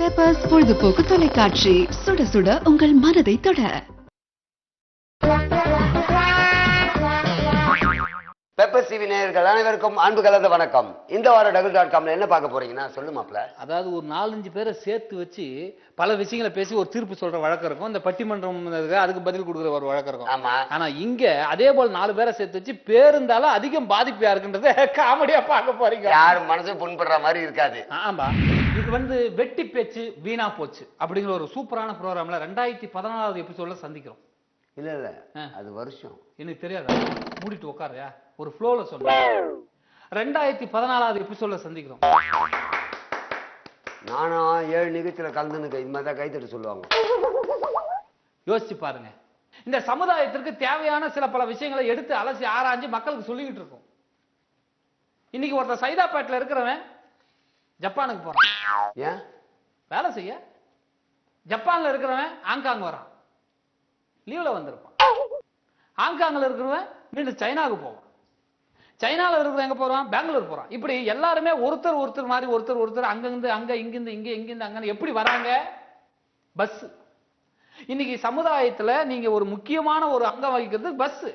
Peppers பொழுதுபோக்கு தொலைக்காட்சி, சுட சுட உங்கள் மனதை தொட. பெப்பர் டிவி நேயர்கள் அனைவருக்கும் அன்பு கலந்த வணக்கம். இந்த வாரம் டகுல்.காம்ல என்ன பார்க்க போறீங்கன்னா சொல்லு மாப்ள. அதாவது ஒரு 4-5 பேரை சேர்த்து வச்சு பல விஷயங்களை பேசி ஒரு தீர்ப்பு சொல்ற வழக்கம் இருக்கும். இந்த பட்டிமன்றம் அதுக்கு பதில் கொடுக்குற ஒரு வழக்கம் இருக்கும். ஆமா. ஆனா இங்க அதே போல 4 பேரை சேர்த்து வச்சு பேருந்தால அதிகம் பாதிப்பு யாருக்குன்றத காமெடியா பார்க்க போறீங்க. யாரும் மனசு புண்படுற மாதிரி இருக்காது. ஆமா. இது வெட்டி பேச்சு வீணா போச்சு அப்படிங்கிற ஒரு சூப்பரான ப்ரோகிராம்ல 2014 எபிசோட்ல சந்திக்கிறோம். இல்ல இல்ல அது வருஷம் எனக்கு தெரியாதா? மூடிட்டு உட்காருயா, ஒரு ஃப்ளோல சொல்ல. 2014 எபிசோட்ல சந்திக்கிறோம். நானும் 7 நிகழ்ச்சியில கலந்துனுக்க இந்த மாதிரி தான் கைத்தட்டு சொல்லுவாங்க. யோசிச்சு பாருங்க. இந்த சமுதாயத்திற்கு தேவையான சில பல விஷயங்களை எடுத்து அலசி ஆராய்ஞ்சு மக்களுக்கு சொல்லிக்கிட்டு இருக்கோம். இன்னைக்கு ஒருத்தர் சைதாப்பேட்டில் இருக்கிறவன் ஜப்பானுக்கு போறான். ஏன்? வேலை செய்ய. ஜப்பான்ல இருக்கிறவன் ஹாங்காங் வரான், லீவ்ல வந்திருப்பான். ஹாங்காங்ல இருக்கிறவன் மீண்டும் சைனாவுக்கு போவான். சைனால இருக்கிறவன் எங்க போறான்? பெங்களூர் போறான். இப்படி எல்லாருமே ஒருத்தர் மாதிரி ஒருத்தர் அங்கிருந்து அங்க, இங்கிருந்து இங்க, இங்கிருந்து அங்க எப்படி வராங்க? பஸ். இன்னைக்கு சமுதாயத்துல நீங்க ஒரு முக்கியமான ஒரு அங்கம் வகிக்கிறது பஸ்.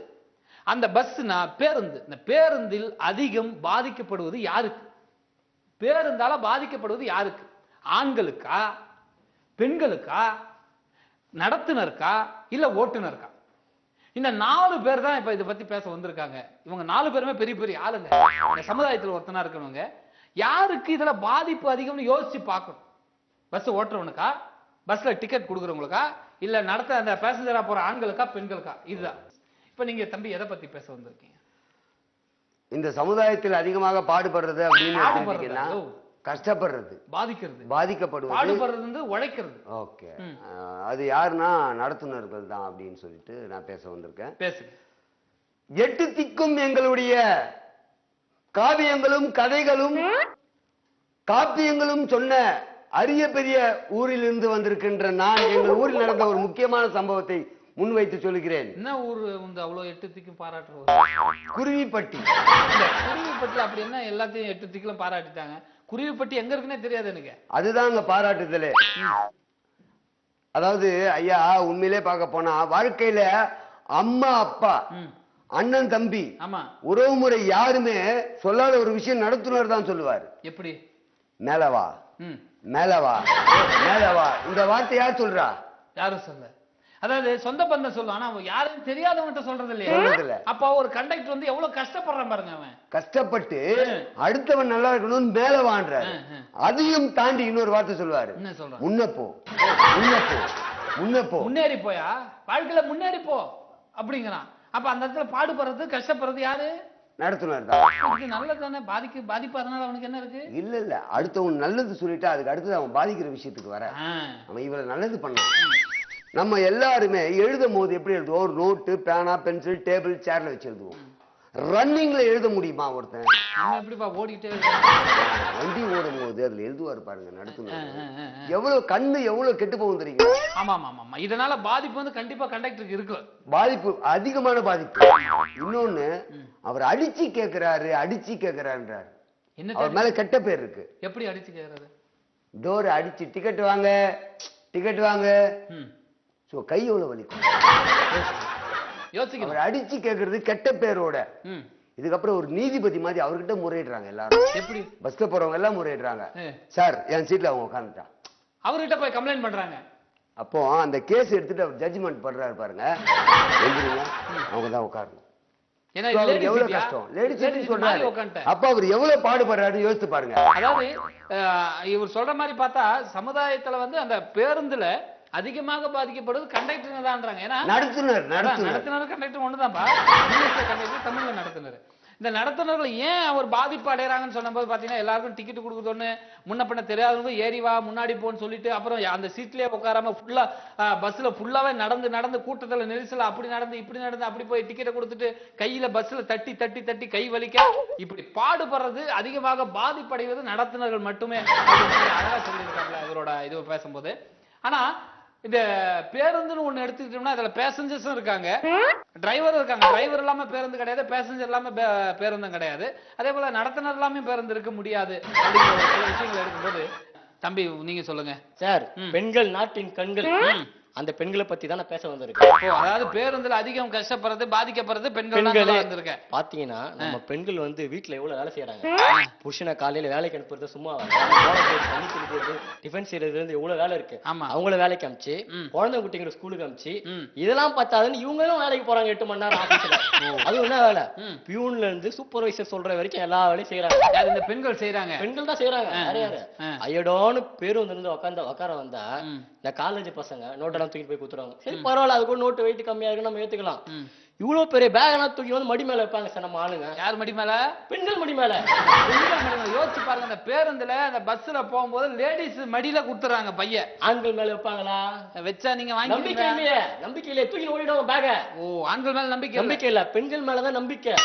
அந்த பஸ்னா பேருந்து. இந்த பேருந்தில் அதிகம் பாதிக்கப்படுவது யாருக்கு? பேருந்தால பாதிக்கப்படுவது யாருக்கு? ஆண்களுக்கா, பெண்களுக்கா, நடத்துனருக்கா, இல்ல ஓட்டுநருக்கா? இந்த 4 பேர் தான் இப்ப இதை பத்தி பேச வந்திருக்காங்க. இவங்க 4 பேருமே பெரிய பெரிய ஆளுங்க. இந்த சமுதாயத்தில் ஒருத்தனா இருக்கணுங்க. யாருக்கு இதுல பாதிப்பு அதிகம்னு யோசிச்சு பார்க்கணும். பஸ் ஓட்டுறவனுக்கா, பஸ்ல டிக்கெட் கொடுக்குறவங்களுக்கா, இல்ல நடத்த அந்த பேசஞ்சரா போற ஆண்களுக்கா, பெண்களுக்கா? இதுதான். இப்ப நீங்க தம்பி எதை பத்தி பேச வந்திருக்கீங்க? இந்த சமுதாயத்தில் அதிகமாக பாடுபடுறது அப்படின்னு கஷ்டப்படுறது, பாதிக்கிறது, பாதிக்கப்படுவது, பாடுபடுறது, உழைக்கிறது. ஓகே. அது யாருன்னா நடத்துனர்கள் தான் அப்படின்னு சொல்லிட்டு நான் பேச வந்திருக்கேன். பேசுங்க. 8 திக்கும் எங்களுடைய காவியங்களும் கதைகளும் காப்பியங்களும் சொன்ன அரிய பெரிய ஊரிலிருந்து வந்திருக்கின்ற நான் எங்கள் ஊரில் நடந்த ஒரு முக்கியமான சம்பவத்தை முன்வைத்து சொல்லுகிறேன். என்ன ஊர் அவ்வளவு 8 திக்கும் பாராட்டுறது? குருவிப்பட்டி. குருவிப்பட்டி அப்படி என்ன எல்லாத்தையும் 8 திக்கிலும் பாராட்டிட்டாங்க? குருவிப்பட்டி எங்க இருக்குன்னே தெரியாது எனக்கு. அதுதான் அங்க பாராட்டுதலே. அதாவது ஐயா, உண்மையிலே பார்க்க போனா வாழ்க்கையில அம்மா அப்பா அண்ணன் தம்பி உறவு முறை யாருமே சொல்லாத ஒரு விஷயம் நடத்துனர் தான் சொல்லுவார். எப்படி? மேலவா மேலவா மேலவா. இந்த வார்த்தை யார் சொல்றா? யாரும் சொல்ல. அதாவது சொந்த பந்தம் சொல்லும். ஆனா யாரும் தெரியாதவன்ட்ட சொல்றது இல்லையா? அப்ப ஒரு கண்டக்டர் எவ்வளவு கஷ்டப்படுறான் பாருங்க. அவன் கஷ்டப்பட்டு அடுத்தவன் நல்லா இருக்கணும்னு மேல வாண்ற. அதையும் தாண்டி இன்னொரு வார்த்தை சொல்லுவாரு. என்ன சொல்றான்? முன்னப்போ முன்னப்போ முன்னப்போ, முன்னேறி போயா, வாழ்க்கையில முன்னேறி போ அப்படிங்கிறான். அப்ப அந்த இடத்துல பாடுபடுறது கஷ்டப்படுறது யாரு? நடத்துனர் தான். நல்லது தானே. பாதிப்பு அதனால அவனுக்கு என்ன இருக்கு? இல்ல இல்ல, அடுத்தவன் நல்லது சொல்லிட்டு அதுக்கு அடுத்தது அவன் பாதிக்கிற விஷயத்துக்கு வர அவன் இவ்வளவு நல்லது பண்ணான். நம்ம எல்லாருமே எழுதும் போது எப்படி எழுதுவோம்? ஒரு நோட்டு, பேனா, பென்சில், டேபிள், சேர்ல வச்சு எழுதுவோம். ரன்னிங்ல எழுத முடியுமா ஒருத்தன்? எப்படிப்பா ஓடிட்டே வண்டி ஓடும் போது அதுல எழுதுவாரு பாருங்க நடத்துனர். எவ்வளவு கண்ணு எவ்வளவு கெட்டு போகும் தெரியுமா? ஆமா ஆமா ஆமா. இதனால பாதிப்பு கண்டிப்பா கண்டக்டருக்கு இருக்கு. பாதிப்பு, அதிகமான பாதிப்பு. இன்னொன்னு, அவர் அடிச்சு கேக்குறாருன்றாரு. என்ன அவர் மேல கெட்ட பேர் இருக்கு. எப்படி அடிச்சு கேக்குறாரு? டோர் அடிச்சு டிக்கெட் வாங்க. சோ கை எவ்வளவு வலிக்கும் யோசிக்க. அடிச்சு கேக்குறது கெட்ட பேரோட. இதுக்கப்புறம் ஒரு நீதிபதி மாதிரி அவர்கிட்ட முறையிடுறாங்க எல்லாரும். எப்படி? பஸ்ல போறவங்க எல்லாம் முறையிடுறாங்க. சார் என் சீட்ல அவங்க உட்காந்துட்டான், அவர்கிட்ட போய் கம்ப்ளைண்ட் பண்றாங்க. அப்போ அந்த கேஸ் எடுத்துட்டு அவர் ஜட்ஜ்மெண்ட் பண்றாரு பாருங்க. அவங்க தான் உட்காரணும். எவ்வளவு கஷ்டம். லேடிஸ் சொல்றாரு. அப்ப அவர் எவ்வளவு பாடுபடுறாரு யோசித்து பாருங்க. அதாவது இவர் சொல்ற மாதிரி பார்த்தா சமுதாயத்துல அந்த பேருந்துல அதிகமாக பாதிக்கப்படுவது கண்டக்டர் தான்றாங்க. ஏன்னா நடத்துனர் கண்டக்டர் ஒண்ணுதான்ப்பா. கண்டக்டர் தமிழ்ல நடத்துனர். இந்த நடத்துனர்கள் ஏன் அவர் பாதிப்பு அடைகிறாங்கன்னு சொன்னபோது பாத்தீங்கன்னா எல்லாருக்கும் டிக்கெட் கொடுக்குறோன்னு முன்ன பண்ண தெரியாதவங்க ஏறி வா முன்னாடி போன்னு சொல்லிட்டு அப்புறம் அந்த சீட்லயே உட்காராம ஃபுல்லா பஸ்ல ஃபுல்லாவே நடந்து கூட்டத்துல நெரிசல அப்படி நடந்து இப்படி நடந்து அப்படி போய் டிக்கெட்டை கொடுத்துட்டு கையில பஸ்ல தட்டி கை வலிக்க இப்படி பாடுபடுறது அதிகமாக பாதிப்படைவது நடத்துனர்கள் மட்டுமே அழகா சொல்லியிருக்காங்களா இவரோட இது பேசும்போது. ஆனா இந்த பேருந்துன்னு ஒண்ணு எடுத்துக்கிட்டோம்னா அதுல பேசஞ்சர்ஸும் இருக்காங்க, டிரைவர் இருக்காங்க. டிரைவர் இல்லாம பேருந்து கிடையாது, பேசஞ்சர் இல்லாம பேருந்தும் கிடையாது. அதே போல நடத்துனர் எல்லாமே பேருந்து இருக்க முடியாது அப்படிங்கிற சில விஷயங்கள் எடுக்கும்போது தம்பி நீங்க சொல்லுங்க சார். பெண்கள் நாட்டின் கண்கள், அந்த பெண்களை பத்தி தான் நான் பேச வந்திருக்கேன். அதாவது பேருந்துல அதிகம் கஷ்டப்படுறது பாதிக்கப்படுறது பெண்கள் வந்திருக்கேன். பாத்தீங்கன்னா நம்ம பெண்கள் வந்து வீட்டுல எவ்வளவு வேலை செய்யறாங்க. புருஷனை காலையில வேலைக்கு அனுப்புறது சும்மா தண்ணி குடிக்கிறது, டிஃபன் செய்யறது இருந்து எவ்வளவு வேலை இருக்கு. அவங்கள வேலைக்கு அனுப்பிச்சு குழந்தை குட்டிங்களை ஸ்கூலுக்கு அனுப்பிச்சு இதெல்லாம் பார்த்தாதுன்னு இவங்களும் வேலைக்கு போறாங்க 8 மணி நேரம் ஆபீஸ்ல. அது என்ன வேலை? பியூன்ல இருந்து சூப்பர்வைசர் சொல்ற வரைக்கும் எல்லா வேலையும் செய்யறாங்க. இந்த பெண்கள் செய்யறாங்க, பெண்கள் தான் செய்யறாங்க. ஐயடோன்னு பேருந்து இருந்து உட்கார வந்தா இந்த காலேஜ் பசங்க நோட்டெல்லாம் தூக்கி போய் குத்துறாங்க. சரி பரவாயில்ல, அது கூட நோட்டு வெயிட் கம்மியா இருக்கு நம்ம ஏத்துக்கலாம். இவ்வளவு பெரிய பேக் எல்லாம் தூக்கி வந்து மடி மேல வைப்பாங்க சார் நம்ம ஆளுங்க. யார் மடி மேல? பெண்கள் மடி மேல. யோசிச்சு பாருங்க, அந்த பேருந்துல அந்த பஸ்ல போகும்போது லேடிஸ் மடியில குடுத்துறாங்க பைய. ஆண்கள் மேல வைப்பாங்களா? வச்சா நீங்க வாங்கி நம்பிக்கை இல்லையே, தூக்கி ஓடிடுவாங்க பேக. ஓ, ஆண்கள் மேல நம்பிக்கை இல்ல, பெண்கள் மேலதான் நம்பிக்கை.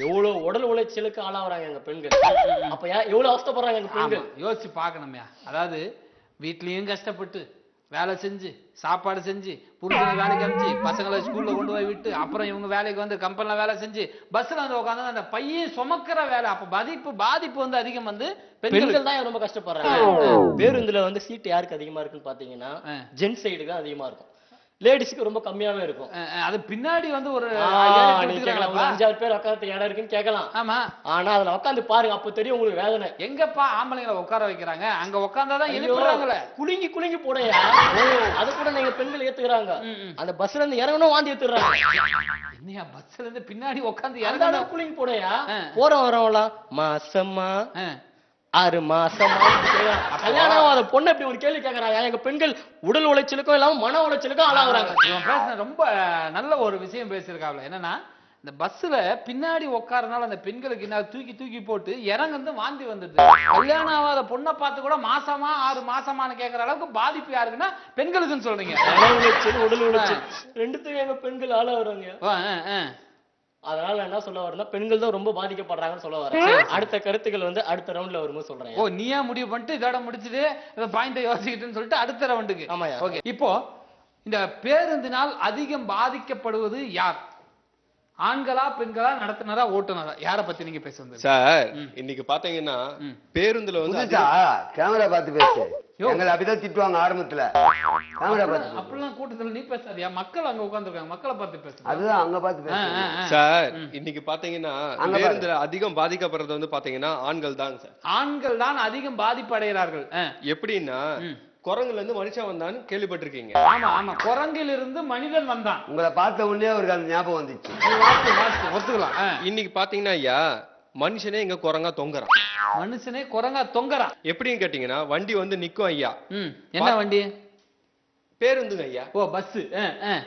எவ்வளவு உடல் உளைச்சலுக்கு ஆளாவறாங்க எங்க பெண்கள். அப்ப எவ்வளவு அவஸ்தைப்படுறாங்க எங்க பெண்கள். யோசிச்சு பாக்கணுமே. அதாவது வீட்லயும் கஷ்டப்பட்டு வேலை செஞ்சு சாப்பாடு செஞ்சு புருஷனை வேலைக்கு அனுப்பிச்சு பசங்களை ஸ்கூல்ல கொண்டு போய் விட்டு அப்புறம் இவங்க வேலைக்கு வந்து கம்பெனில வேலை செஞ்சு பஸ்ல வந்து உட்காந்து அந்த பையன் சுமக்கிற வேலை. அப்ப பாதிப்பு வந்து அதிகம் வந்து பெண்கள் தான் ரொம்ப கஷ்டப்படுறாங்க. பேருந்துல வந்து சீட் யாருக்கு அதிகமா இருக்குன்னு பாத்தீங்கன்னா ஜென்ஸ் சைடு தான் அதிகமா இருக்கும், லேடிஸ்க்கு ரொம்ப கம்மியாவே இருக்கும். அது பின்னாடி வந்து ஒரு 5-6 பேர் உட்காந்து இடம் இருக்குன்னு கேட்கலாம். ஆமா, ஆனா அதுல உட்காந்து பாருங்க, அப்ப தெரியும் உங்களுக்கு வேதனை. எங்கப்பா ஆம்பளைங்களை உட்கார வைக்கிறாங்க, அங்க உட்கார்ந்தாதான் எழுப்புறாங்களே. குலுங்கி போடையா. அது கூட நீங்க பெண்கள் ஏத்துக்கிறாங்க. அந்த பஸ்ல இருந்து இறங்கணும் வாந்தி ஏத்துறாங்க. என்னையா பஸ்ல இருந்து பின்னாடி உட்காந்து இறங்கணும் குலுங்கி போடையா. போற வரவங்களாம் மாசமா 6 மாசமா கல்யாணம் ஆகாத பொண்ணு இப்படி ஒரு கேள்வி கேட்கறாங்க. எங்க பெண்கள் உடல் உளைச்சலுக்கும் இல்லாம மன உளைச்சலுக்கும் ஆளாகிறாங்க. ரொம்ப நல்ல ஒரு விஷயம் பேசியிருக்காங்க. என்னன்னா, இந்த பஸ்ல பின்னாடி உட்காரனால அந்த பெண்களுக்கு என்ன தூக்கி போட்டு இறங்கு வாந்தி வந்துடுது. கல்யாணம் ஆகாத பொண்ணை பார்த்து கூட மாசமா 6 மாசமானு கேட்கற அளவுக்கு பாதிப்பு யாருக்குன்னா பெண்களுக்குன்னு சொல்றீங்க. மன உளைச்சல் உடல் உளைச்சல் ரெண்டுத்துக்கும் எங்க பெண்கள் ஆளாகிறாங்க. அதனால என்ன சொல்ல வரேன்னா, பெண்கள் தான் ரொம்ப பாதிக்கப்படுறாங்கன்னு சொல்ல வரேன். அடுத்த கருத்துக்கள் வந்து அடுத்த ரவுண்ட்ல வரும்போது சொல்றேன். ஓ, நீயா முடிவு பண்ணிட்டு இதோட முடிச்சுட்டு இந்த பாயிண்ட யோசிக்கிட்டுன்னு சொல்லிட்டு அடுத்த ரவுண்டுக்கு. ஆமாயா. ஓகே, இப்போ இந்த பேருந்தினால் அதிகம் பாதிக்கப்படுவது யார்? ஆண்களா பெண்களா நடத்துனரா ஓட்டுனரா? யார பத்தி நீங்க பேச வந்தீங்க சார்? இன்னைக்கு பாத்தீங்கன்னா பேருந்துல வந்து கேமரா பார்த்து பேசு. எங்களை அப்படிதான் திட்டுவாங்க ஆரம்பத்துல. கேமரா பார்த்து அப்படிலாம் கூட்டத்துல நீ பேசாதியா, மக்கள் அங்க உட்கார்ந்துருக்காங்க, மக்களை பார்த்து பேசு. அதுதான் அங்க பார்த்து பேசு சார். இன்னைக்கு பாத்தீங்கன்னா பேருந்துல அதிகம் பாதிக்கப்படுறது வந்து பாத்தீங்கன்னா ஆண்கள் தான் சார். ஆண்கள் தான் அதிகம் பாதிப்பு அடைகிறார்கள். எப்படின்னா, குரங்குல இருந்து மனுஷன் வந்தான்னு கேள்விப்பட்டிருக்கீங்க. ஆமா ஆமா, குரங்கில் இருந்து மனிதன் வந்தான். உங்களை பார்த்த உடனே அவருக்கு அந்த ஞாபகம் வந்துச்சு. ஒத்துக்கலாம். இன்னைக்கு பாத்தீங்கன்னா ஐயா, மனுஷனே இங்க குரங்கா தொங்குறான். மனுஷனே குரங்கா தொங்குறான். எப்படின்னு கேட்டீங்கன்னா, வண்டி வந்து நிக்கும் ஐயா. என்ன வண்டி? பேருந்துங்க ஐயா. ஓ, பஸ்.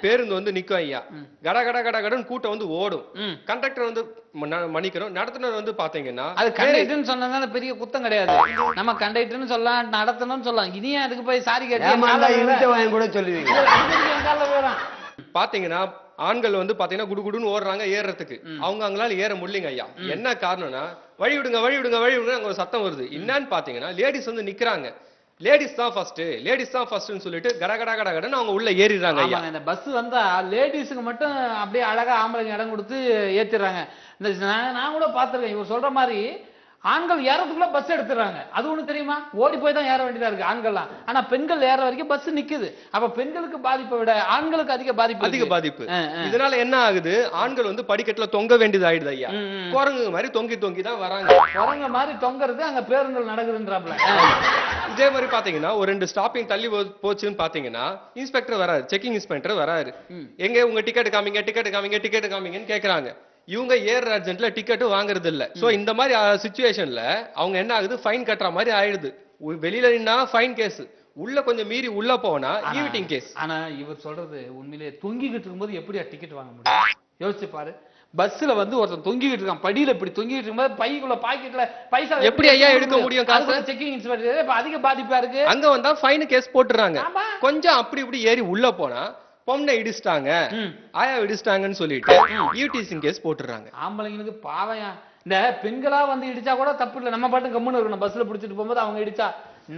பேருந்து வந்து நிக்கும் ஐயா. கட கட கட கடன்னு கூட்டம் வந்து ஓடும். கண்டக்டர் வந்து மன்னிக்கணும், நடத்துனர் வந்து பாத்தீங்கன்னா, அது கண்டக்டர்னு சொன்னா பெரிய குத்தம் கிடையாது. நம்ம கண்டக்டர்னு சொல்லலாம், நடத்தணும்னு சொல்லலாம். இனியும் அதுக்கு போய் சாரி கேட்டு கூட சொல்லுவீங்க. பாத்தீங்கன்னா ஆண்கள் வந்து பாத்தீங்கன்னா குடுகுடுன்னு ஓடுறாங்க ஏறதுக்கு. அவங்க அவங்களால ஏற முடியலங்க ஐயா. என்ன காரணம்னா, வழி விடுங்க அங்க ஒரு சத்தம் வருது. என்னன்னு பாத்தீங்கன்னா, லேடிஸ் வந்து நிக்கிறாங்க. லேடிஸ் தான் ஃபர்ஸ்ட்னு சொல்லிட்டு கட கட கட கடன்னு அவங்க உள்ள ஏறிடுறாங்க ஐயா. இந்த பஸ் வந்தா லேடிஸுக்கு மட்டும் அப்படியே அழகா ஆம்பளைங்க இடம் கொடுத்து ஏத்திடுறாங்க. நான் கூட பாத்துருக்கேன். இவர் சொல்ற மாதிரி ஆண்கள் ஏறதுக்குள்ள பஸ் எடுத்துறாங்க. அது ஒண்ணு தெரியுமா? ஓடி போய் தான் ஏற வேண்டியதா இருக்கு ஆண்கள்லாம். ஆனா பெண்கள் ஏற வரைக்கும் பஸ் நிக்குது. அப்ப பெண்களுக்கு பாதிப்பை விட ஆண்களுக்கு அதிக பாதிப்பு. இதனால என்ன ஆகுது? ஆண்கள் வந்து படிக்கட்டுல தொங்க வேண்டியது ஆயிடுது ஐயா. குரங்கு மாதிரி தொங்கி தான் வராங்க. குரங்கு மாதிரி தொங்குறது அங்க பேருந்துகள் நடக்குதுன்றாப்ல. இதே மாதிரி பாத்தீங்கன்னா, ஒரு 2 ஸ்டாப்பிங் தள்ளி போச்சுன்னு பாத்தீங்கன்னா, இன்ஸ்பெக்டர் வராரு, செக்கிங் இன்ஸ்பெக்டர் வராரு. எங்க உங்க டிக்கெட் காமிங்கன்னு கேக்குறாங்க. இவங்க ஏர் அர்ஜென்ட்ல டிக்கெட் வாங்குறது இல்ல. சோ இந்த மாதிரி சிச்சுவேஷன்ல அவங்க என்ன ஆகுது? ஃபைன் கட்டுற மாதிரி ஆயிடுது. வெளியில நின்னா ஃபைன் கேஸ், உள்ள கொஞ்சம் மீறி உள்ள போனா ஈவிட்டிங் கேஸ். ஆனா இவர் சொல்றது உண்மையிலேயே தொங்கிக்கிட்டு இருக்கும்போது எப்படியா டிக்கெட் வாங்க முடியும்? யோசிச்சு பாரு. பஸ்ல வந்து ஒருத்தன் தொங்கிட்டு இருக்கான், படியில இப்படி தொங்கிட்டு இருக்கும்போது பைக்குள்ள பாக்கெட்ல பைசா எப்படி ஐயா எடுக்க முடியும்? காசு செக்கிங் இன்ஸ்பெக்டர் அதிக பாதிப்பா இருக்கு. அங்க வந்தா ஃபைன் கேஸ் போட்டுறாங்க. கொஞ்சம் அப்படி இப்படி ஏறி உள்ள போனா பொம்மை இடிச்சிட்டாங்க, ஆயா இடிச்சிட்டாங்கன்னு சொல்லிட்டு ஈவ்டீசிங் கேஸ் போட்டுறாங்க. ஆம்பளைங்களுக்கு பாவையா. இந்த பெண்களா வந்து இடிச்சா கூட தப்பு இல்ல, நம்ம பாட்டு கம்முன்னு இருக்கணும். பஸ்ல பிடிச்சிட்டு போகும்போது அவங்க இடிச்சா,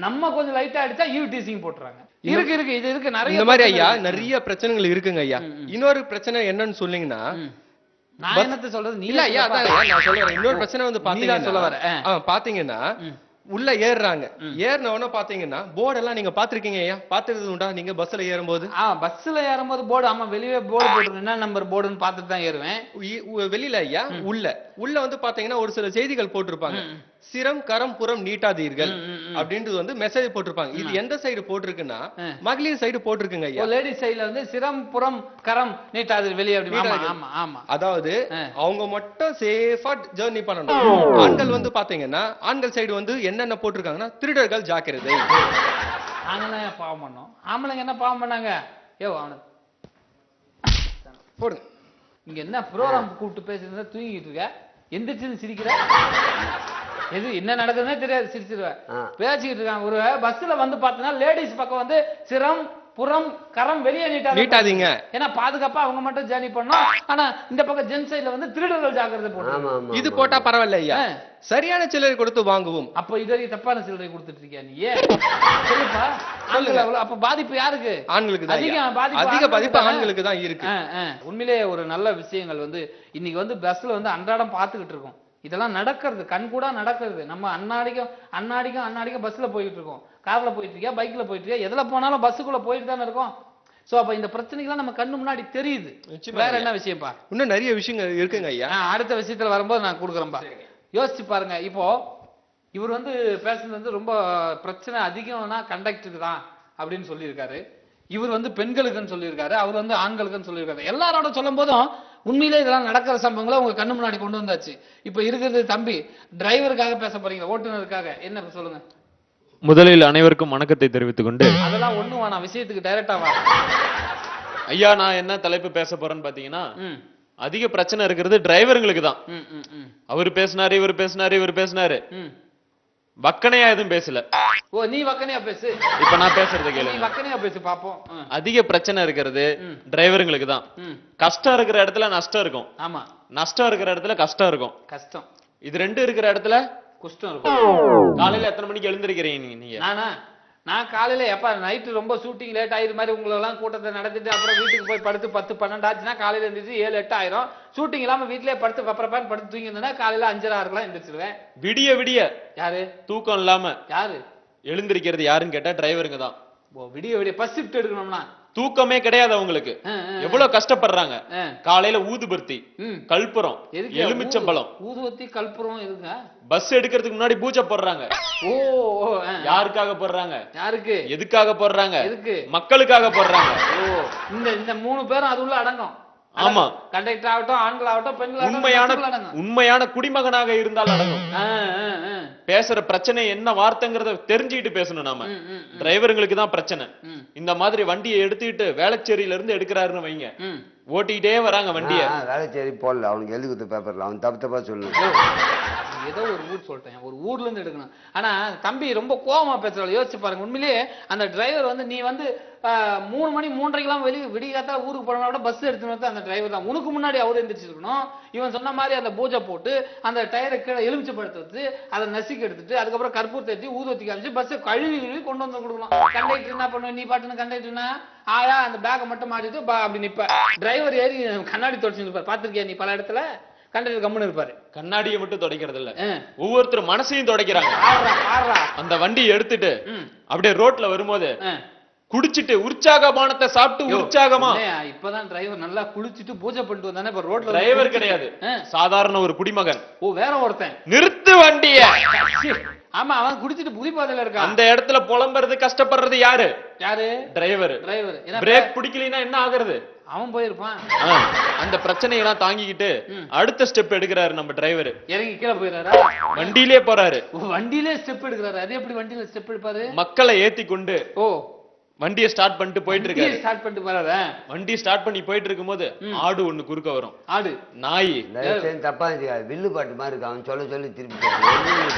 நம்ம கொஞ்சம் லைட்டா அடிச்சா ஈவ்டீசிங் போட்டுறாங்க. இருக்கு நிறைய இந்த மாதிரி ஐயா நிறைய பிரச்சனைகள் இருக்குங்க ஐயா. இன்னொரு பிரச்சனை என்னன்னு சொன்னீங்கன்னா, நான் என்னத்த சொல்றது? இல்ல ஐயா, அதான் நான் சொல்றேன். இன்னொரு பிரச்சனை வந்து பாத்தீங்கன்னா உள்ள ஏறுறாங்க. ஏறின உடனே பாத்தீங்கன்னா போர்டு எல்லாம் நீங்க பாத்திருக்கீங்க ஐயா, பாத்துறது உண்டா நீங்க பஸ்ல ஏறும்போது? பஸ்ல ஏறும்போது போர்டு, ஆமா வெளியே போர்டு போட்டு என்ன நம்பர் போர்டுன்னு பார்த்துட்டு தான் ஏறுவேன். வெளியில ஐயா உள்ள வந்து பாத்தீங்கன்னா ஒரு சில செய்திகள் போட்டிருப்பாங்க. சிரம் கரம் புறம் நீட்டாதீர்கள் அப்படின்றது வந்து மெசேஜ் போட்டிருப்பாங்க. இது எந்த சைடு போட்டிருக்குன்னா மகளிர் சைடு போட்டிருக்குங்க ஐயா. லேடி சைடுல வந்து சிரம் புறம் கரம் நீட்டாதீர்கள் வெளியே அப்படி. ஆமா ஆமா. அதாவது அவங்க மட்டும் சேஃபா ஜர்னி பண்ணணும். ஆண்கள் வந்து பாத்தீங்கன்னா ஆண்கள் சைடு வந்து என்னென்ன போட்டிருக்காங்கன்னா திருடர்கள் ஜாக்கிரதை. ஆண்களை பாவம் பண்ணோம், ஆம்பளைங்க என்ன பாவம் பண்ணாங்க? அவனுக்கு போடுங்க. இங்க என்ன ப்ரோக்ராம் கூப்பிட்டு பேசுறதா தூங்கிட்டு இருக்க, எந்திரிச்சு சிரிக்கிற? எது என்ன நடக்குதுன்னே தெரியாது, சிரிச்சிருவேன். பேசிக்கிட்டு இருக்காங்க. ஒரு பஸ்ல வந்து பாத்தீங்கன்னா லேடிஸ் பக்கம் வந்து சிரம் புறம் கரம் வெளியே நீட்டாதீங்க. ஏன்னா பாதுகாப்பா அவங்க மட்டும் ஜர்னி பண்ணோம். ஆனா இந்த பக்கம் ஜென் சைடுல வந்து திருடர்கள் ஜாக்கிரதை போடுறோம். இது போட்டா பரவாயில்ல ஐயா, சரியான சில்லறை கொடுத்து வாங்குவோம். அப்ப இது வரைக்கும் தப்பான சில்லறை கொடுத்துட்டு இருக்கியா நீ? சொல்லுப்பா. அப்ப பாதிப்பு யாருக்கு? ஆண்களுக்கு தான். அதிக பாதிப்பு ஆண்களுக்கு தான் இருக்கு. உண்மையிலே ஒரு நல்ல விஷயங்கள் வந்து இன்னைக்கு வந்து பஸ்ல வந்து அன்றாடம் பாத்துக்கிட்டு இருக்கோம். இதெல்லாம் நடக்கிறது, கண் கூட நடக்கிறது. நம்ம அன்னாடிக்கும் பஸ்ல போயிட்டு இருக்கோம், கார்ல போயிட்டு இருக்கியா, பைக்ல போயிட்டு இருக்கியா, எதுல போனாலும் பஸ்ஸுக்குள்ள போயிட்டு தானே இருக்கோம். சோ அப்ப இந்த பிரச்சனைகள்லாம் நம்ம கண்ணு முன்னாடி தெரியுது. வேற என்ன விஷயம்ப்பா? இன்னும் நிறைய விஷயங்கள் இருக்குங்க ஐயா. அடுத்த விஷயத்துல வரும்போது நான் கொடுக்குறேன்பா. யோசிச்சு பாருங்க. இப்போ இவர் வந்து பேசுறது வந்து ரொம்ப பிரச்சனை அதிகம்னா கண்டக்டருக்கு தான் அப்படின்னு சொல்லியிருக்காரு. இவர் வந்து பெண்களுக்குன்னு சொல்லியிருக்காரு, அவர் வந்து ஆண்களுக்குன்னு சொல்லியிருக்காரு. எல்லாரோட சொல்லும் போதும் உண்மையிலே இதெல்லாம் நடக்கிற சம்பவங்களை உங்க கண்ணு முன்னாடி கொண்டு வந்தாச்சு. இப்ப இருக்கிறது தம்பி டிரைவருக்காக பேச போறீங்க, ஓட்டுநருக்காக. என்ன சொல்லுங்க. முதலில் அனைவருக்கும் வணக்கத்தை தெரிவித்துக் கொண்டு, அதெல்லாம் ஒண்ணும் வேணாம், விஷயத்துக்கு டைரக்டா வா. ஐயா நான் என்ன தலைப்பு பேச போறேன்னு பாத்தீங்கன்னா, அதிக பிரச்சனை இருக்கிறது டிரைவருங்களுக்கு தான். அவர் பேசினாரு, இவர் பேசினாரு, வக்கனையா எதுவும் பேசல. ஓ நீ வக்கனையா பேசு. இப்ப நான் பேசுறது கேளு. நீ வக்கனையா பேசு பாப்போம். அதிக பிரச்சனை இருக்கிறது டிரைவருங்களுக்கு தான். கஷ்டம் இருக்கிற இடத்துல நஷ்டம் இருக்கும். ஆமா. நஷ்டம் இருக்கிற இடத்துல கஷ்டம் இருக்கும். கஷ்டம். இது ரெண்டு இருக்கிற இடத்துல குஷ்டம் இருக்கும். காலையில எத்தனை மணிக்கு எழுந்திருக்கிறீங்க நீங்க? நான் காலையில எப்ப நைட்டு ரொம்ப ஷூட்டிங் லேட் ஆயிரு மாதிரி உங்களை எல்லாம் கூட்டத்தை நடத்திட்டு அப்புறம் வீட்டுக்கு போய் படுத்து 10-12 ஆச்சுன்னா காலையில எழுந்திரிச்சு 7-8 ஆயிரும். ஷூட்டிங் இல்லாம வீட்லயே படுத்து படுத்து தூங்கி இருந்தேன்னா காலையில 5:30 எந்திரிச்சிருவேன். விடிய யாரு தூக்கம் இல்லாம யாரு எழுந்திருக்கிறது யாருன்னு கேட்டா டிரைவருங்க தான். விடிய ஃபர்ஸ்ட் ஷிஃப்ட் எடுக்கணும்னா தூக்கமே கிடையாது அவங்களுக்கு. எவ்வளவு கஷ்டப்படுறாங்க. காலையில ஊதுபத்தி, கல்புரம், எலுமிச்சம்பழம். ஊதுபத்தி கல்புரம் எதுங்க? பஸ் எடுக்கிறதுக்கு முன்னாடி பூஜை போடுறாங்க. ஓ யாருக்காக போடுறாங்க? யாருக்கு எதுக்காக போடுறாங்க? எதுக்கு? மக்களுக்காக போடுறாங்க. ஓ இந்த 3 பேரும் அது உள்ள அடங்கும். ஆமா. கண்டக்டர் ஆகட்டும், ஆண்கள் ஆகட்டும், பெண்கள் உண்மையான குடிமகனாக இருந்தால் அடங்கும். பேசுற பிரச்சனை என்ன வார்த்தைங்கிறத தெரிஞ்சுக்கிட்டு பேசணும். நாம டிரைவருங்களுக்கு தான் பிரச்சனை. இந்த மாதிரி வண்டியை எடுத்துக்கிட்டு வேளச்சேரியில இருந்து எடுக்கிறாருன்னு வைங்க, ஓட்டிக்கிட்டே வராங்க வண்டிய. வேளச்சேரி போடல, அவனுக்கு எழுதி கொடுத்த பேப்பர்ல அவன் தப்பு சொல்லு. ஏதோ ஒரு ஊர் சொல்லிட்டேன், ஒரு ஊர்ல இருந்து எடுக்கணும். ஆனா தம்பி ரொம்ப கோவமா பேசுறாள். யோசிச்சு பாருங்க. உண்மையிலேயே அந்த டிரைவர் வந்து நீ வந்து 3 மணி 3:30 விடிய காத்தால ஊருக்கு போனா கூட பஸ் எடுத்துன்னு வந்து அந்த டிரைவர் தான். உனக்கு முன்னாடி அவரு எந்திரிச்சிருக்கணும். இவன் சொன்ன மாதிரி அந்த பூஜை போட்டு அந்த டயரை கீழே எலுமிச்சு படுத்து வச்சு அதை நசுக்கி எடுத்துட்டு அதுக்கப்புறம் கற்பூர் தட்டி ஊதுவத்தி காமிச்சு பஸ்ஸை கழுவி கொண்டு வந்து கொடுக்கணும். கண்டக்டர் என்ன பண்ணுவேன், நீ பாட்டுன்னு கண்டக்டர்னா ஆயா அந்த பேக்கை மட்டும் மாட்டிட்டு அப்படி நிப்ப. டிரைவர் ஏறி கண்ணாடி தொடச்சு நிற்பார். பாத்திருக்கியா நீ பல இடத்துல? கண்டக்டர் கம்முன்னு இருப்பாரு. கண்ணாடியை மட்டும் துடைக்கிறது இல்ல, ஒவ்வொருத்தரும் மனசையும் துடைக்கிறாங்க. அந்த வண்டியை எடுத்துட்டு அப்படியே ரோட்ல வரும்போது குடிச்சிட்டு உற்சாகமானத்தை சாப்பிட்டு உற்சாகமா. இப்பதான் டிரைவர் நல்லா குளிச்சிட்டு பூஜை பண்ணிட்டு வந்தானே. இப்ப ரோட்ல டிரைவர் கிடையாது, சாதாரண ஒரு குடிமகன். ஓ வேற ஒருத்தன். நிறுத்து வண்டிய. ஆமா அவன் குடிச்சிட்டு புதிப்பாதையில இருக்கான். அந்த இடத்துல புலம்புறது கஷ்டப்படுறது யாரு? டிரைவர். பிரேக் பிடிக்கலைன்னா என்ன ஆகுறது? அவன் போயிருப்பான். அந்த பிரச்சனையெல்லாம் தாங்கிக்கிட்டு அடுத்த ஸ்டெப் எடுக்கிறாரு நம்ம டிரைவர். இறங்கி கீழே போயிடாரா? வண்டியிலே போறாரு. வண்டியிலே ஸ்டெப் எடுக்கிறாரு. அது எப்படி வண்டியில ஸ்டெப் எடுப்பாரு? மக்களை ஏத்தி கொண்டு வண்டியை ஸ்டார்ட் பண்ணிட்டு போயிட்டு இருக்காரு. ஸ்டார்ட் பண்ணிட்டு போறாரு. வண்டி ஸ்டார்ட் பண்ணி போயிட்டு இருக்கும்போது ஆடு ஒண்ணு குறுக்க வரும். ஆடு நாய் தப்பா வில்லு பாட்டு மாதிரி இருக்கு. அவன் சொல்லி திருப்பி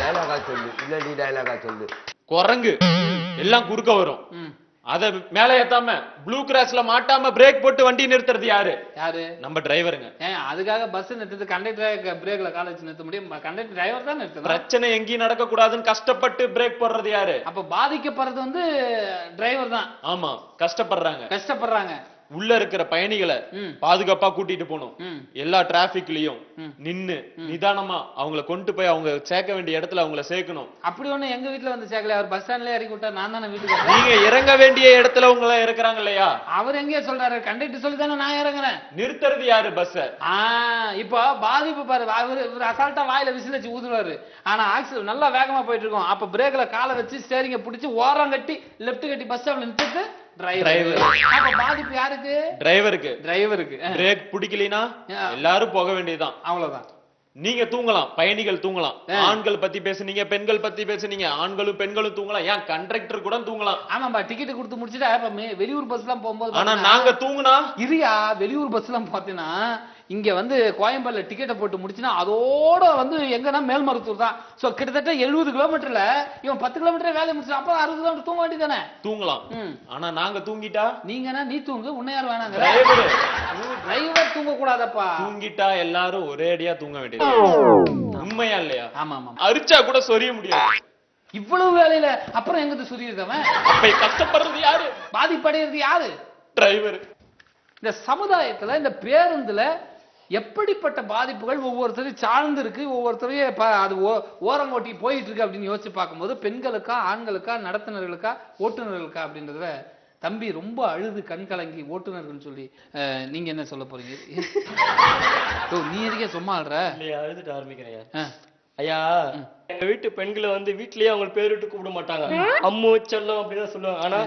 டைலாகா சொல்லு, இல்ல நீ டைலாகா சொல்லு. குரங்கு எல்லாம் குறுக்க வரும். அத மேல ஏத்தாம ப்ளூ கிராஸ்ல மாட்டாம பிரேக் போட்டு வண்டி நிறுத்துறது யாரு? நம்ம டிரைவருங்க. அதுக்காக பஸ் நிறுத்து கண்டக்டர் பிரேக்ல கால வச்சு நிறுத்த முடியும்? கண்டக்டர் டிரைவர் தான் நிறுத்தணும். பிரச்சனை எங்கேயும் நடக்க கூடாதுன்னு கஷ்டப்பட்டு பிரேக் போடுறது யாரு? அப்ப பாதிக்கப்படுறது வந்து டிரைவர் தான். ஆமா, கஷ்டப்படுறாங்க. உள்ள இருக்கிற பயணிகளை பாதுகாப்பா கூட்டிட்டு போகணும். எல்லா டிராபிக்லயும் நின்னு நிதானமா அவங்கள கொண்டு போய் அவங்க சேர்க்க வேண்டிய இடத்துல அவங்கள சேர்க்கணும். அப்படி ஒண்ணு எங்க வீட்டுல வந்து சேர்க்கல, அவர் பஸ் ஸ்டாண்ட்ல இறக்கி விட்டா நான் தானே வீட்டுக்கு. நீங்க இறங்க வேண்டிய இடத்துல உங்களை இறக்குறாங்க இல்லையா? அவர் எங்கேயே சொல்றாரு, கண்டக்டர் சொல்லி தானே நான் இறங்குறேன். நிறுத்துறது யாரு பஸ்? இப்போ பாதிப்பு பாரு, அவர் அசால்ட்டா வாயில விசில் வச்சு ஊதுவாரு. ஆனா ஆக்சிடென்ட் நல்லா வேகமா போயிட்டு இருக்கோம். அப்ப பிரேக்ல காலை வச்சு ஸ்டேரிங்க பிடிச்சி ஓரம் கட்டி லெப்ட் கட்டி பஸ் ஸ்டாப்ல நிறுத்திட்டு டிரைவர். அப்ப பாதிப்பு யாருக்கு? டிரைவருக்கு. பிரேக் பிடிக்கலைனா எல்லாரும் போக வேண்டியதுதான். அவ்வளவுதான். நீங்க தூங்கலாம், பயணிகள் தூங்கலாம். ஆண்கள் பத்தி பேசுனீங்க, பெண்கள் பத்தி பேசுனீங்க. ஆண்களும் பெண்களும் தூங்கலாம், ஏன் கண்டக்டர் கூட தூங்கலாம். ஆமாம்பா, டிக்கெட் கொடுத்து முடிச்சுட்டா வெளியூர் பஸ் எல்லாம் போகும்போது. ஆனா நாங்க தூங்குனா இரியா, வெளியூர் பஸ் எல்லாம் பாத்தீங்கன்னா இங்க வந்து கோயம்பேடுல டிக்கெட்டை போட்டு முடிச்சுன்னா அதோட வந்து எங்கன்னா மேல்மருத்தூர் தான். சோ கிட்டத்தட்ட 70 கிலோமீட்டர்ல இவன் 10 கிலோமீட்டர் வேலை முடிச்சு, அப்ப 60 கிலோமீட்டர் தூங்க வேண்டியதானே. தூங்கலாம். ஆனா நாங்க தூங்கிட்டா நீங்கன்னா நீ தூங்கு, உன்னை யார் வேணாங்க. டிரைவர் தூங்க கூடாதப்பா. தூங்கிட்டா எல்லாரும் ஒரே அடியா தூங்க வேண்டியது. உண்மையா இல்லையா? ஆமா ஆமா. அரிச்சா கூட சொரிய முடியாது. இவ்வளவு வேலையில அப்புறம் எங்கிட்ட சொல்லியிருந்தவன். அப்ப கஷ்டப்படுறது யாரு? பாதிப்படைகிறது யாரு? டிரைவர். இந்த சமுதாயத்துல இந்த பேருந்துல எப்படிப்பட்ட பாதிப்புகள் ஒவ்வொருத்தரையும் சார்ந்து இருக்கு, ஒவ்வொருத்தரையும் அது ஓரங்கோட்டி போயிட்டு இருக்கு அப்படின்னு யோசிச்சு பார்க்கும்போது பெண்களுக்கா ஆண்களுக்கா நடத்துனர்களுக்கா ஓட்டுநர்களுக்கா அப்படின்றத தம்பி ரொம்ப அழுது கண் கலங்கி ஓட்டுநர்கள் சொல்லி நீங்க என்ன சொல்ல போறீங்க? நீ எதுக்கே சும்மா ஆடுற? அழுதுட்டு ஆரம்பிக்கிறேன் ஐயா. எங்க வீட்டு பெண்களை வந்து வீட்லயே அவங்க பேர் விட்டு கூப்பிட மாட்டாங்க, அம்மு செல்லம் அப்படின்னு சொல்லுவாங்க. ஆனா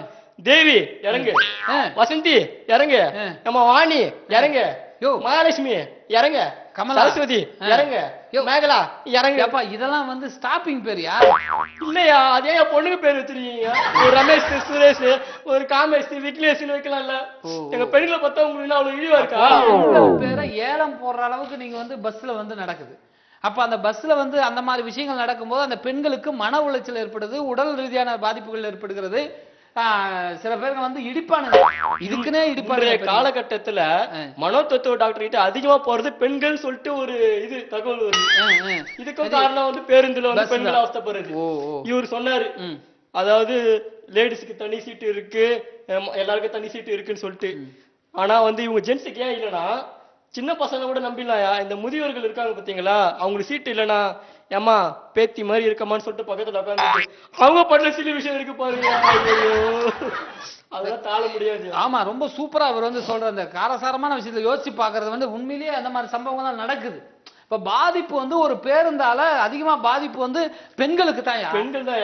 தேவி இறங்கு, வசந்தி இறங்கு, நம்ம வாணி இறங்கு, மகாலட்சுமி இறங்க, சரஸ்வதி இறங்க, மேகலா இறங்க. இதெல்லாம் வந்து ஸ்டாப்பிங் பேரியா? இல்லையா, அதே பொண்ணுக்கு பேர் வச்சிருக்கீங்க. ஒரு ரமேஷ், சுரேஷ், ஒரு காமேஷ், விக்னேஷ் வைக்கலாம்ல. எங்க பெண்களை பார்த்தா உங்களுக்கு அவ்வளவு இழிவா இருக்கா? பேரை ஏலம் போடுற அளவுக்கு நீங்க வந்து பஸ்ல வந்து நடக்குது. அப்ப அந்த பஸ்ல வந்து அந்த மாதிரி விஷயங்கள் நடக்கும்போது அந்த பெண்களுக்கு மன உளைச்சல் ஏற்படுது, உடல் ரீதியான பாதிப்புகள் ஏற்படுகிறது. சில பேருக்கு வந்து இடிப்பானுங்க, இதுக்குன்னே இடிப்பாரு. காலகட்டத்துல மனோதத்துவ டாக்டர் கிட்ட அதிகமா போறது பெண்கள் சொல்லிட்டு ஒரு இது தகவல் வருது. இதுக்கும் காரணம் வந்து பேருந்துல வந்து பெண்கள் அவஸ்தைப்படுறது. இவர் சொன்னாரு, அதாவது லேடிஸ்க்கு தனி சீட்டு இருக்கு, எல்லாருக்கும் தனி சீட்டு இருக்குன்னு சொல்லிட்டு. ஆனா வந்து இவங்க ஜென்ஸுக்கு ஏன் இல்லைன்னா, சின்ன பசங்க கூட நம்பிடலாயா, இந்த முதியோர்கள் இருக்காங்க பாத்தீங்களா, அவங்களுக்கு சீட்டு இல்லைன்னா ஏமா பேத்தி மாதிரி இருக்கமான்னு சொல்லிட்டு பக்கத்துல உட்காந்து அவங்க பண்ற சில விஷயம் இருக்கு பாருங்க, அதெல்லாம் தாழ முடியாது. ஆமா, ரொம்ப சூப்பரா அவர் வந்து சொல்ற அந்த காரசாரமான விஷயத்துல யோசிச்சு பாக்குறது வந்து உண்மையிலேயே அந்த மாதிரி சம்பவம் தான் நடக்குது. இப்ப பாதிப்பு வந்து ஒரு பேருந்தால அதிகமா பாதிப்பு வந்து பெண்களுக்கு தான். பெண்கள் தான்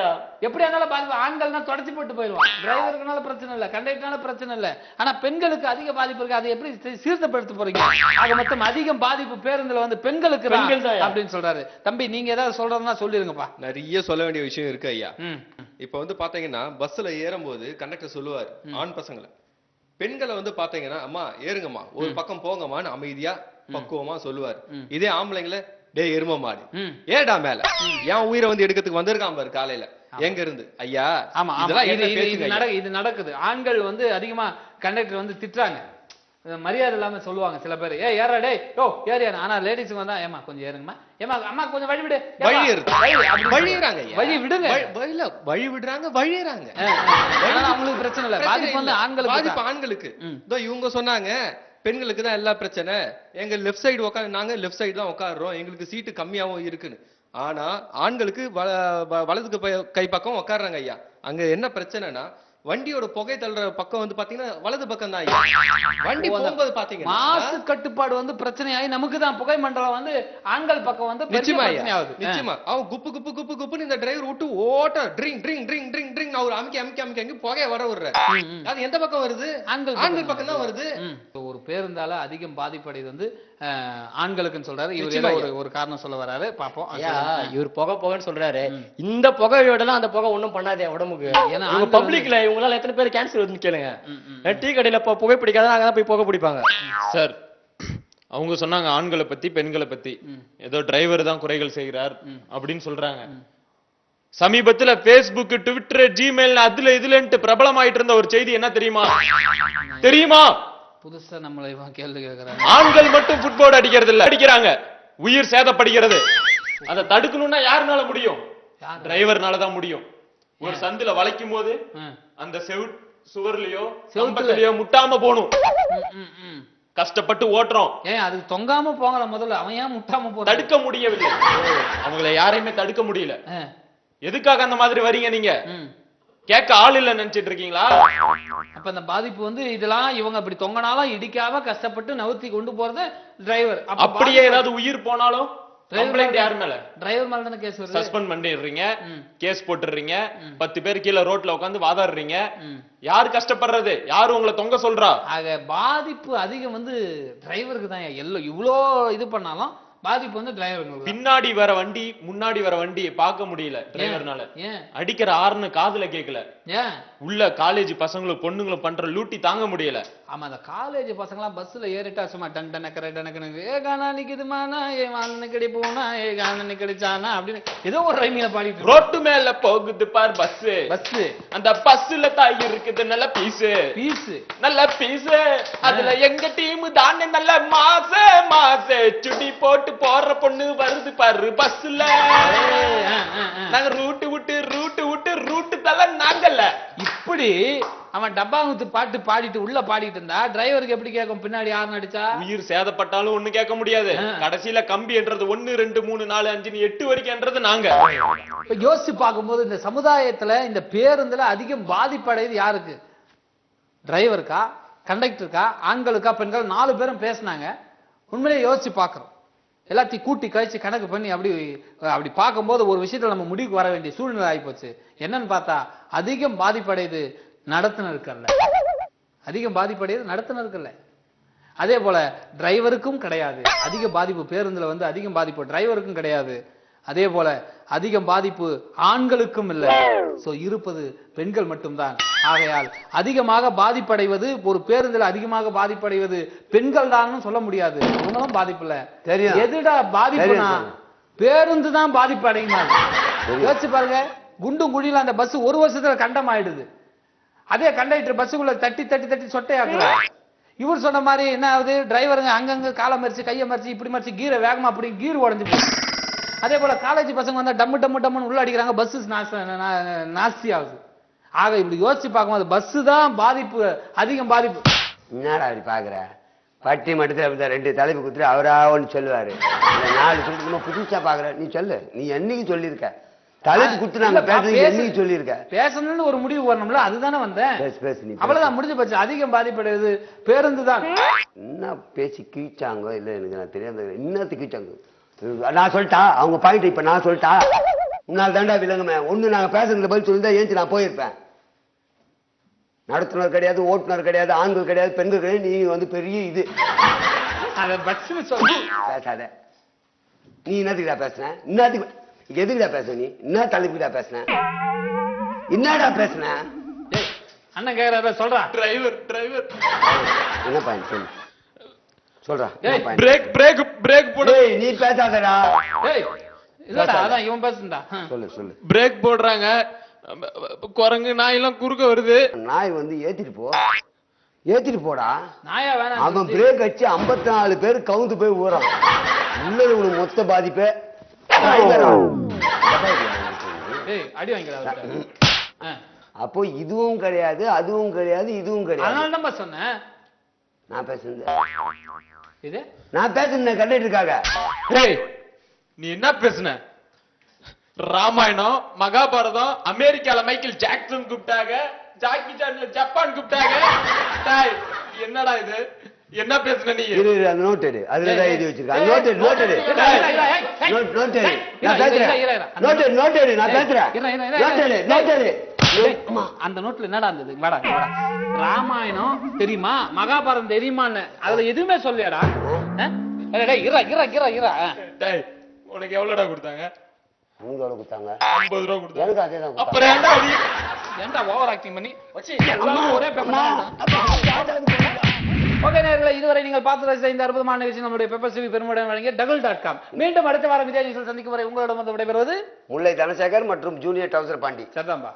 எப்படி இருந்தாலும் பாதிப்பு. ஆண்கள்னா தொடச்சி போட்டு போயிடுவான், டிரைவருக்குனால பிரச்சனை இல்லை, கண்டக்டர்னால பிரச்சனை இல்லை. ஆனா பெண்களுக்கு அதிக பாதிப்பு இருக்கு. அதை எப்படி சீர்திருத்த போறீங்க? ஆக மொத்தம் அதிகம் பாதிப்பு பேருந்துல வந்து பெண்களுக்கு அப்படின்னு சொல்றாரு. தம்பி நீங்க ஏதாவது சொல்றதுன்னா சொல்லிருங்கப்பா. நிறைய சொல்ல வேண்டிய விஷயம் இருக்கு ஐயா. இப்ப வந்து பாத்தீங்கன்னா பஸ்ல ஏறும்போது கண்டக்டர் சொல்லுவாரு ஆண் பசங்களை, பெண்களை வந்து பாத்தீங்கன்னா அம்மா ஏறுங்கம்மா, ஒரு பக்கம் போங்கம்மான்னு அமைதியா பக்குவமா சொல்லுவாரு. இதே ஆம்பளைங்கள டே எரும மாடு ஏடா மேல, ஏன் உயிரை வந்து எடுக்கிறதுக்கு வந்திருக்கான் பாரு காலையில எங்க இருந்து ஐயா. ஆமா, இது நடக்குது. ஆண்கள் வந்து அதிகமா கண்டக்டர் வந்து திட்டுறாங்க, மரியாதை இல்லாம சொல்லுவாங்க சில பேர். ஏறா டே யோ ஏறியா. ஆனா லேடிஸுக்கு வந்தா ஏமா கொஞ்சம் ஏறுங்கம்மா, ஏமா அம்மா கொஞ்சம் வழி விடு, வழி விடுங்க, வழி விடுறாங்க, வழியறாங்க. அவங்களுக்கு பிரச்சனை இல்லை, பாதிப்பு வந்து ஆண்களுக்கு. பாதிப்பு ஆண்களுக்கு. இவங்க சொன்னாங்க பெண்களுக்கு தான் எல்லா பிரச்சனை, எங்க லெஃப்ட் சைடு உட்காந்து, நாங்க லெஃப்ட் சைடு தான் உட்காடுறோம், எங்களுக்கு சீட்டு கம்மியாவும் இருக்குன்னு. ஆனா ஆண்களுக்கு வலதுக்கு கை பக்கம் உட்காடுறாங்க ஐயா. அங்க என்ன பிரச்சனைனா வண்டியோட புகை தள்ளுற பக்கம் வந்து பாத்தீங்கன்னா வலது பக்கம் தான். வண்டி போகும்போது பாத்தீங்கன்னா மாசு கட்டுப்பாடு வந்து பிரச்சனையாகி நமக்கு தான் புகை மண்டலம் வந்து ஆண்கள் பக்கம் வந்து நிச்சயமா அவன் குப்பு குப்பு குப்பு குப்புன்னு இந்த டிரைவர் விட்டு ஓட்ட ட்ரிங் ட்ரிங் ட்ரிங் ட்ரிங் ட்ரிங் அவர் அமுக்கி புகைய வர விடுற. அது எந்த பக்கம் வருது? ஆண்கள் பக்கம் தான் வருது. ஒரு பேருந்தால அதிகம் பாதிப்படைது வந்து ஆண்களுக்குன்னு சொல்றாரு இவர். ஒரு காரணம் சொல்ல வராரு, பாப்போம். இவர் புகைன்னு சொல்றாரு, இந்த புகையோட அந்த புகை ஒண்ணும் பண்ணாதே உடம்புக்கு. ஏன்னா பப்ளிக்ல இவங்களால எத்தனை பேர் கேன்சர் வருதுன்னு கேளுங்க. டீ கடையில புகை பிடிக்காத அங்கதான் போய் புகை பிடிப்பாங்க. சார் அவங்க சொன்னாங்க ஆண்களை பத்தி பெண்களை பத்தி ஏதோ டிரைவர் தான் குறைகள் செய்கிறார் அப்படின்னு சொல்றாங்க. சமீபத்துல பேஸ்புக், ட்விட்டர், ஜிமெயில் அதுல இதுலன்ட்டு பிரபலமாயிட்டு இருந்த ஒரு செய்தி என்ன தெரியுமா? புதுசா நம்மளை கேள்வி கேட்கிறாங்க. ஆண்கள் மட்டும் ஃபுட்பால் அடிக்கிறது இல்ல, அடிக்கிறாங்க, உயிர் சேதப்படுகிறது. அதை தடுக்கணும்னா யாருனால முடியும்? டிரைவர்னால தான் முடியும். ஒரு சந்தில வளைக்கும் போது அந்த சுவர்லயோ செவுத்துலயோ முட்டாம போகணும். கஷ்டப்பட்டு ஓட்டுறோம். ஏன் அதுக்கு தொங்காம போங்கல முதல்ல, அவன் ஏன் முட்டாம போற? தடுக்க முடியவில்லை, அவங்களை யாரையுமே தடுக்க முடியல. எதுக்காக அந்த மாதிரி வரீங்க நீங்க? கேட்க ஆள் இல்ல நினைச்சிட்டு இருக்கீங்களா? அப்ப அந்த பாதிப்பு வந்து இதெல்லாம் இவங்க அப்படி தொங்கனாலும் இடிக்காம கஷ்டப்பட்டு நவுத்தி கொண்டு போறது டிரைவர். அப்படியே ஏதாவது உயிர் போனாலும் கம்ப்ளைண்ட் யார் மேல? டிரைவர் மேல தானே கேஸ் வருது. சஸ்பெண்ட் பண்ணிடுறீங்க, கேஸ் போட்டுறீங்க, 10 பேர் கீழே ரோட்ல உட்காந்து வாதாடுறீங்க. யாரு கஷ்டப்படுறது? யாரு உங்களை தொங்க சொல்றா? ஆக பாதிப்பு அதிகம் வந்து டிரைவருக்கு தான். எல்லாம் இவ்வளோ இது பண்ணாலும் பாதிப்பு வந்து டிரைவருக்கு. பின்னாடி வர வண்டி முன்னாடி வர வண்டியை பார்க்க முடியல டிரைவர்னால. அடிக்கிற ஆர்னு காதுல கேட்கல. ஏன் உள்ள காலேஜ் பசங்களும் பொண்ணுங்களும் பண்ற லூட்டி தாங்க முடியல. ஆமா, அந்த காலேஜ் பசங்களாம் பஸ்ல ஏறிட்டா சும்மா டன் டனக்கரை டனக்கனு ஏ கானா நிக்குதுமானா ஏ வானனு கடி போனா ஏ கானனு கடிச்சானா அப்படின்னு ஏதோ ஒரு ரைமில பாடிட்டு ரோட்டு மேல போகுது பார் பஸ். அந்த பஸ்ல தாய் இருக்குது நல்ல பீஸ் நல்ல பீஸ். அதுல எங்க டீம் தானே நல்ல மாசே மாசே சுடி போட்டு போற பொண்ணு வருது பாரு பஸ்ல. நாங்க ரூட்டு விட்டு ரூட்டு தல நாங்கல்ல. இப்படி அவன் டப்பாங்குத்து பாட்டு பாடிட்டு உள்ள பாடிட்டு இருந்தா டிரைவருக்கு எப்படி கேட்கும்? பின்னாடி யாரும் அடிச்சா உயிர் சேதப்பட்டாலும் ஒண்ணு கேட்க முடியாது. கடைசியில கம்பி என்றது 1 2 3 4 5 8 வரைக்கும் என்றது நாங்க. யோசிச்சு பார்க்கும்போது இந்த சமுதாயத்துல இந்த பேருந்துல அதிகம் பாதிப்படையுது யாருக்கு? டிரைவருக்கா, கண்டக்டருக்கா, ஆண்களுக்கா, பெண்கள்? 4 பேரும் பேசினாங்க. உண்மையிலேயே யோசிச்சு பார்க்கிறோம். எல்லாத்தையும் கூட்டி கழிச்சு கணக்கு பண்ணி அப்படி பார்க்கும்போது ஒரு விஷயத்துல நம்ம முடிவுக்கு வர வேண்டிய சூழ்நிலை ஆகிப்போச்சு. என்னன்னு பார்த்தா அதிகம் பாதிப்படையுது நடத்துனருக்கல்ல. அதிகம் பாதிப்படையுது நடத்துனருக்கல்ல. அதே போல டிரைவருக்கும் கிடையாது அதிக பாதிப்பு. பேருந்துல வந்து அதிகம் பாதிப்பு டிரைவருக்கும் கிடையாது. அதே போல அதிகம் பாதிப்பு ஆண்களுக்கும் இல்லை. சோ இருப்பது பெண்கள் மட்டும்தான். ஆகையால் அதிகமாக பாதிப்படைவது ஒரு பேருந்துல அதிகமாக பாதிப்படைவது பெண்கள் தான் சொல்ல முடியாது. இவங்களும் பாதிப்பு இல்ல. எதுடா பாதிப்புனா பேருந்து தான் பாதிப்பு அடையுமா? யோசிச்சு பாருங்க. குண்டும் குழியில அந்த பஸ் ஒரு வருஷத்துல கண்டம் ஆயிடுது. அதே கண்டக்டர் பஸ்ஸுக்குள்ள தட்டி தட்டி தட்டி சொட்டையாக்குறாரு. இவர் சொன்ன மாதிரி என்ன ஆகுது? டிரைவருங்க அங்கங்க காலை மறிச்சு கையை மறிச்சு இப்படி மறிச்சு கீரை வேகமா அப்படி கீர் உடஞ்சு போகுது. அதே போல காலேஜ் பசங்க வந்தா டம்மு டம்மு டம்முன்னு உள்ள அடிக்கிறாங்க. பஸ் நாஸ்தி ஆகுது. ஆக இப்படி யோசிச்சு பார்க்கும்போது பஸ் தான் பாதிப்பு, அதிகம் பாதிப்பு. என்னடா அப்படி பாக்குற? பட்டி மட்டும் 2 தலைப்பு குத்துட்டு அவரா ஒன்று சொல்லுவாரு. 4 சொல்லிட்டு புதுசா பாக்குற. நீ சொல்லு, நீ என்னைக்கு சொல்லியிருக்க? தலைப்பு குத்து நாங்க பேசுறது என்னைக்கு சொல்லியிருக்க? பேசணும்னு ஒரு முடிவு வரணும்ல, அதுதானே வந்தேன். அவ்வளவுதான், முடிஞ்சு போச்சு. அதிகம் பாதிப்படைவது பேருந்து தான். என்ன பேசி கீச்சாங்க இல்ல எனக்கு நான் தெரியாத. என்னத்து கீச்சாங்க? நான் சொல்லிட்டா அவங்க பாயிண்ட். இப்ப நான் சொல்லிட்டா உன்னால் தாண்டா விலங்குமே. ஒண்ணு நாங்க பேசுறதுல பதில் சொல்லிதான் ஏஞ்சி நான் போயிருப்பேன். நடத்துனர் கிடையாது, ஓட்டுநர் கிடையாது, ஆண்கள் கிடையாது, பெண்கள் கிடையாது. நீ வந்து பெரிய இது பேசாத. நீ என்னத்துக்குடா பேசுன? என்னத்துக்கு எதுக்குடா பேச? நீ என்ன தலைப்புடா பேசுன? என்னடா பேசுன? அண்ணன் கேக்குறாரு சொல்றா. டிரைவர் என்ன பாயிண்ட் சொல்லு, சொல்றா. பிரேக் பிரேக் பிரேக் போடு. நீ பேசாதடா. இல்லடா அதான் இவன் பேசுடா. சொல்லு. பிரேக் போடுறாங்க. குரங்கு நாய் எல்லாம் குறுக்க வருது. நாய் வந்து ஏத்திட்டு போடா. நாயா வேணாம். அவன் பிரேக் அடிச்சு 54 பேர் கவுந்து போய் ஊறான். உள்ளது உனக்கு மொத்த பாதிப்பு. அடி வாங்கிடா. அப்போ இதுவும் கிடையாது, அதுவும் கிடையாது, இதுவும் கிடையாது. அதனால தான் சொன்னேன். நான் பேசுனேன் கண்டக்டருக்காக. நீ என்ன பேசுன? ராமாயணம், மகாபாரதம், அமெரிக்கால மைக்கேல் ஜாக்சன் கூப்பிட்டாங்க, ஜாக்கி சான்ல ஜப்பான் கூப்பிட்டாங்க. என்னடா இது? என்ன பேசுன நீ? அந்த நோட் எடு, அதுலதான் எழுதி வச்சிருக்கேன். நோட் எடு நான் பேசுறேன். அந்த நோட்ல என்னடா இருந்தது? வாடா ராமாயணம் தெரியுமா, மகாபாரதம் தெரியுமான்னு அதுல எதுவுமே சொல்லியாடா? உனக்கு எவ்வளவுடா கொடுத்தாங்க? எவ்வளவு கொடுத்தாங்க? 50 ரூபா கொடுத்தாங்க. எனக்கு அதே தான். அப்புறம் ஏன்டா ஓவர் ஆக்டிங் பண்ணி வச்சு ஒரே பேப்பர். ஓகே நேயர்களே, இதுவரை நீங்கள் பார்த்து ரசித்த இந்த அற்புதமான நிகழ்ச்சி நம்முடைய பெப்பர் சிவி பெருமையுடன் வழங்கிய double.com. மீண்டும் அடுத்த வாரம் இதே நிகழ்ச்சியில் சந்திக்கும் வரை உங்களிடம் வந்து விடைபெறுவது முல்லை தனசேகர் மற்றும் ஜூனியர் டவுசர் பாண்டி. சரிதான்பா.